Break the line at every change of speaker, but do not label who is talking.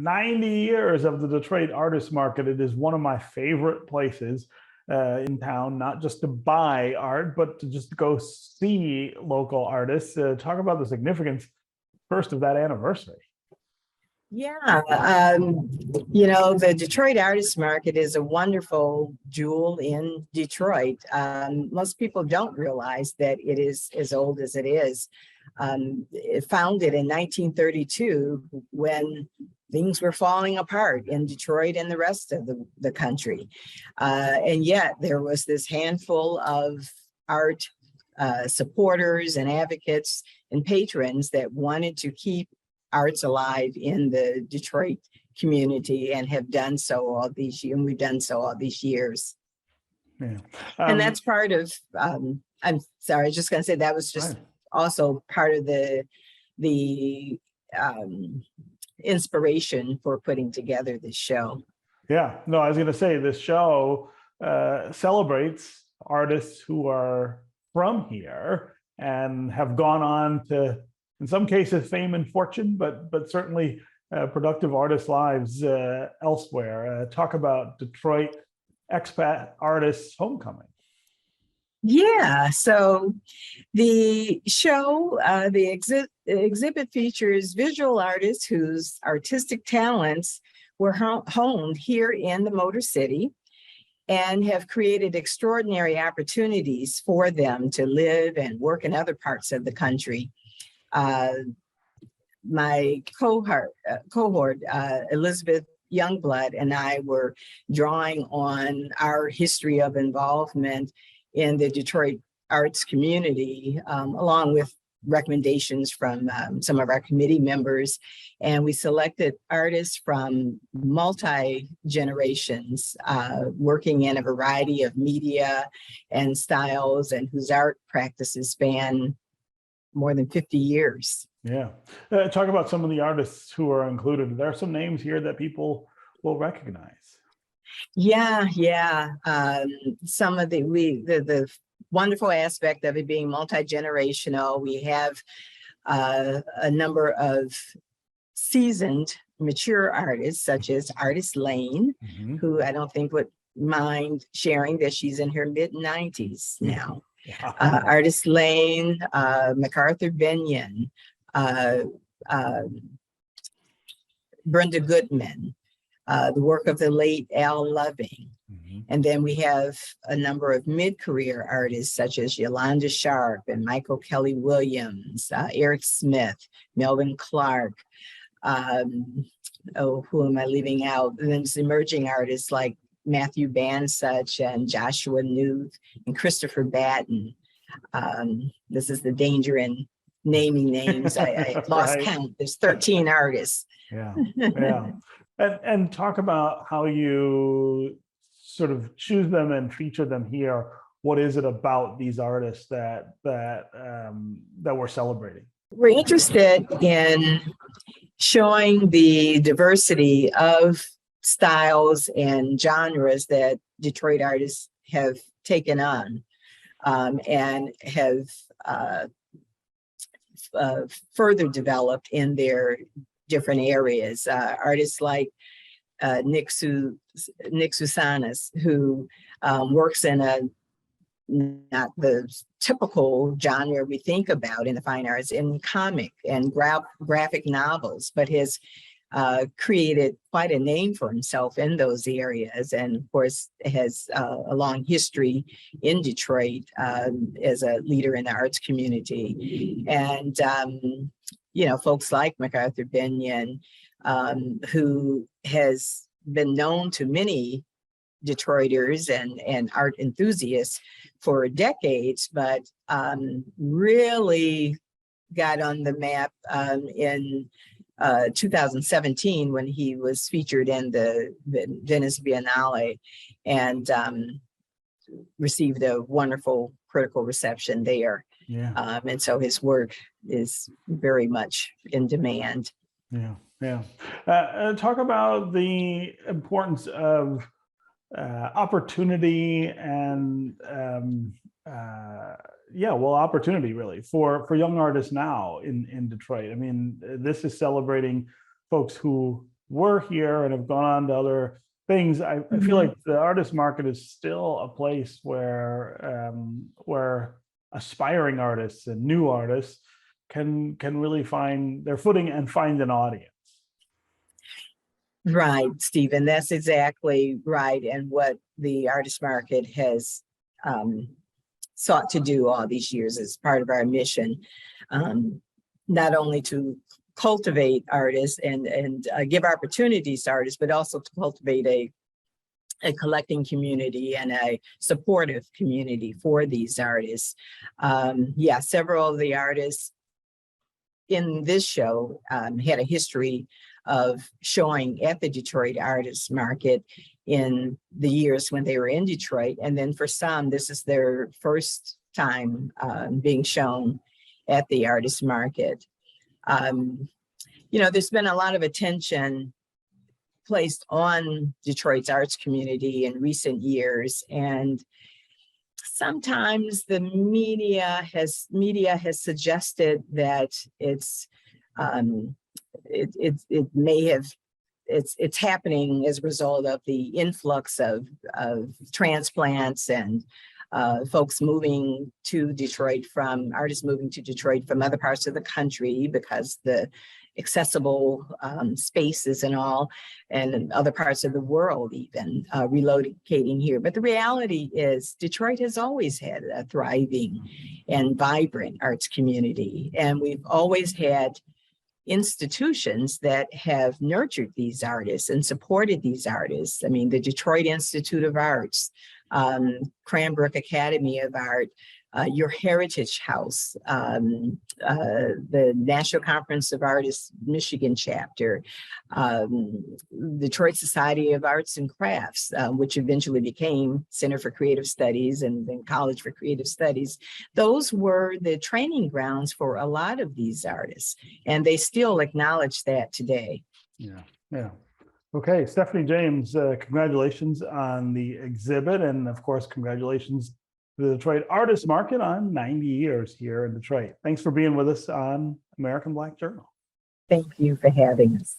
90 years of the Detroit artist market. It is one of my favorite places in town, not just to buy art, but to just go see local artists. Talk about the significance first of that anniversary.
Yeah, the Detroit artist market is a wonderful jewel in Detroit. Most people don't realize that it is as old as it is. It founded in 1932 when things were falling apart in Detroit and the rest of the country. And yet there was this handful of art supporters and advocates and patrons that wanted to keep arts alive in the Detroit community and have done so all these years. And we've done so all these years.
Yeah.
And that's part of, I'm sorry, I was just going to say that was just also part of the inspiration for putting together this show.
Yeah, no, I was going to say this show celebrates artists who are from here and have gone on to, in some cases, fame and fortune, but certainly productive artist lives elsewhere. Talk about Detroit Expat Artists Homecoming.
Yeah, so the show, the exhibit features visual artists whose artistic talents were honed here in the Motor City and have created extraordinary opportunities for them to live and work in other parts of the country. My cohort, Elizabeth Youngblood, and I were drawing on our history of involvement in the Detroit arts community, along with recommendations from some of our committee members. And we selected artists from multi-generations, working in a variety of media and styles, and whose art practices span more than 50 years.
Yeah. Talk about some of the artists who are included. There are some names here that people will recognize.
Yeah. Some of the wonderful aspect of it being multi-generational, we have a number of seasoned, mature artists, such as Artis Lane, who I don't think would mind sharing that she's in her mid-90s now. Yeah. Artis Lane, McArthur Binion, Brenda Goodman, the work of the late Al Loving. And then we have a number of mid-career artists such as Yolanda Sharpe and Michael Kelly Williams, Eric Smith, Melvin Clark. Who am I leaving out? And then there's emerging artists like Matthew Bandsuch and Joshua Newth and Christopher Batten. This is the danger in naming names. I lost count. There's 13 artists.
Yeah. And talk about how you sort of choose them and feature them here. What is it about these artists that we're celebrating?
We're interested in showing the diversity of styles and genres that Detroit artists have taken on, and have further developed in their different areas. Artists like Nick Sousanis, who works in not the typical genre we think about in the fine arts, in comic and graphic novels, but has created quite a name for himself in those areas, and of course has a long history in Detroit as a leader in the arts community. And folks like McArthur Binion, who has been known to many Detroiters and art enthusiasts for decades, but really got on the map in 2017 when he was featured in the Venice Biennale and received a wonderful critical reception there. Yeah. And so his work is very much in demand.
Yeah. Talk about the importance of opportunity and opportunity really for young artists now in Detroit. I mean, this is celebrating folks who were here and have gone on to other things, I feel like the artist market is still a place where aspiring artists and new artists can really find their footing and find an audience.
Right, Stephen, that's exactly right. And what the artist market has sought to do all these years as part of our mission, not only to cultivate artists and give opportunities to artists, but also to cultivate a collecting community and a supportive community for these artists. Yeah, several of the artists in this show had a history of showing at the Detroit artist market in the years when they were in Detroit. And then for some, this is their first time being shown at the artist market. You know, there's been a lot of attention placed on Detroit's arts community in recent years, and sometimes the media has suggested that it's happening as a result of the influx of transplants and artists moving to Detroit from other parts of the country because the accessible spaces and all, and other parts of the world even relocating here. But the reality is Detroit has always had a thriving and vibrant arts community, and we've always had institutions that have nurtured these artists and supported these artists. I mean, the Detroit Institute of Arts, Cranbrook Academy of Art, your Heritage House, the National Conference of Artists Michigan chapter, Detroit Society of Arts and Crafts, which eventually became Center for Creative Studies and then College for Creative Studies. Those were the training grounds for a lot of these artists, and they still acknowledge that today.
Yeah. Okay, Stephanie James, congratulations on the exhibit, and of course, congratulations to the Detroit Artist Market on 90 years here in Detroit. Thanks for being with us on American Black Journal.
Thank you for having us.